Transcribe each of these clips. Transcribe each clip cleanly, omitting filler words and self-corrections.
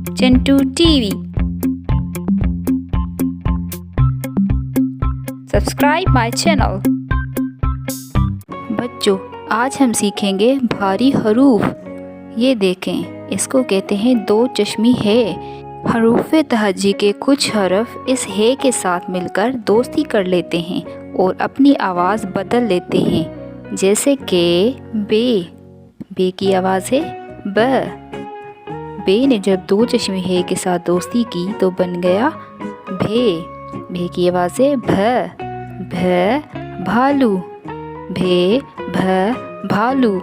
Chintu TV. Subscribe my channel. बच्चों, आज हम सीखेंगे भारी हरूफ। ये देखें, इसको कहते हैं दो चश्मी है। हरूफ तहजी के कुछ हरफ इस है के साथ मिलकर दोस्ती कर लेते हैं और अपनी आवाज़ बदल लेते हैं। जैसे कि बे की आवाज़ है ब। बे ने जब दो चश्मे है के साथ दोस्ती की तो बन गया भे की आवाज़ है भ भालू। भालू।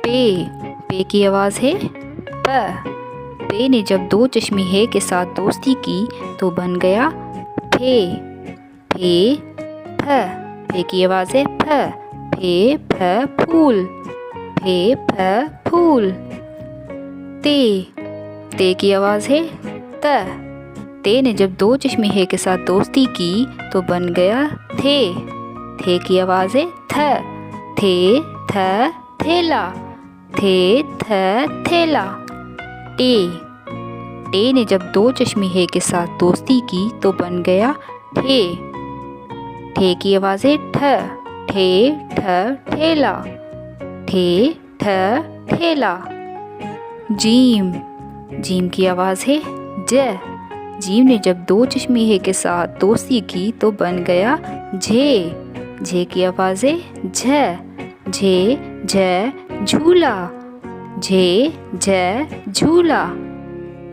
पे की आवाज़ है पे ने जब दो चश्मे है के साथ दोस्ती की तो बन गया फे की आवाज़ है फ फूल। फूल। ते की आवाज़ है ते ने जब दो चश्मे है के साथ दोस्ती की तो बन गया थे की आवाज़ है थेला। थेला। टे ने जब दो चश्मे है के साथ दोस्ती की तो बन गया ठे की आवाज़ है ठेला। ठेला। जीम की आवाज़ है जीम ने जब दो चश्मे है के साथ दोस्ती की तो बन गया झे की आवाज़ है झूला। झूला।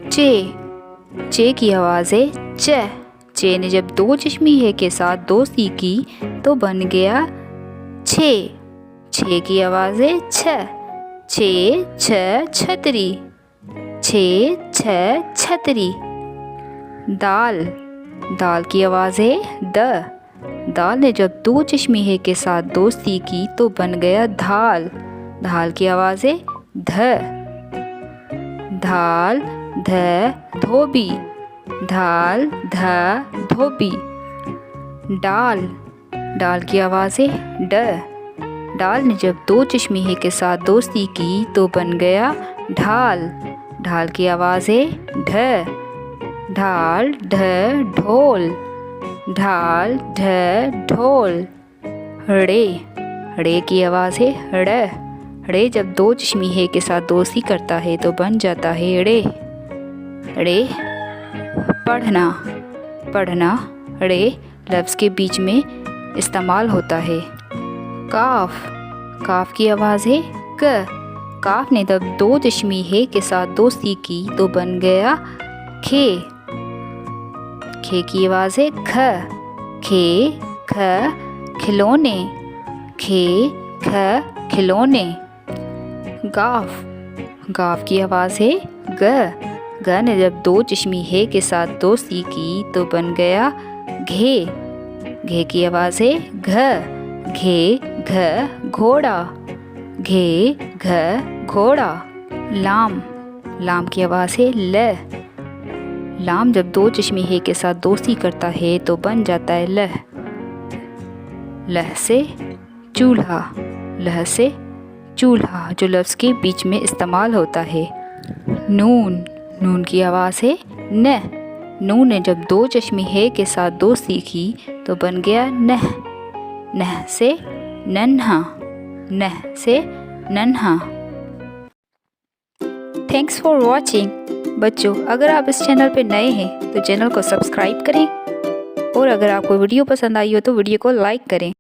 चे की आवाज़ है चे ने जब दो चश्मे है के साथ दोस्ती की तो बन गया छे की आवाज़ है छतरी। छतरी। दाल की आवाज़ है दाल ने जब दो चश्मे है के साथ दोस्ती की तो बन गया धाल की आवाज़ है धोबी। धोबी। डाल की आवाज़ है डाल ने जब दो चश्मे है के साथ दोस्ती की तो बन गया ढाल की आवाज़ है ढोल। ढोल। ड़े की आवाज़ है ड़े जब दो चश्मे है के साथ दोस्ती करता है तो बन जाता है ड़े। पढ़ना ड़े लफ्ज़ के बीच में इस्तेमाल होता है। काफ की आवाज़ है काफ ने जब दो चश्मे है के साथ दोस्ती की तो बन गया खे की आवाज़ है खिलौने। खिलौने। गाफ की आवाज़ है ग ने जब दो चश्मे है के साथ दोस्ती की तो बन गया घे की आवाज़ है घोड़ा। घोड़ा। लाम की आवाज़ है लाम जब दो चश्मे है के साथ दोस्ती करता है तो बन जाता है लह से चूल्हा जो लफ्ज़ के बीच में इस्तेमाल होता है। नून की आवाज़ है नून ने जब दो चश्मे है के साथ दोस्ती की तो बन गया नह से नन्हा। Thanks for watching. बच्चों, अगर आप इस चैनल पर नए हैं तो चैनल को सब्सक्राइब करें और अगर आपको वीडियो पसंद आई हो तो वीडियो को लाइक करें।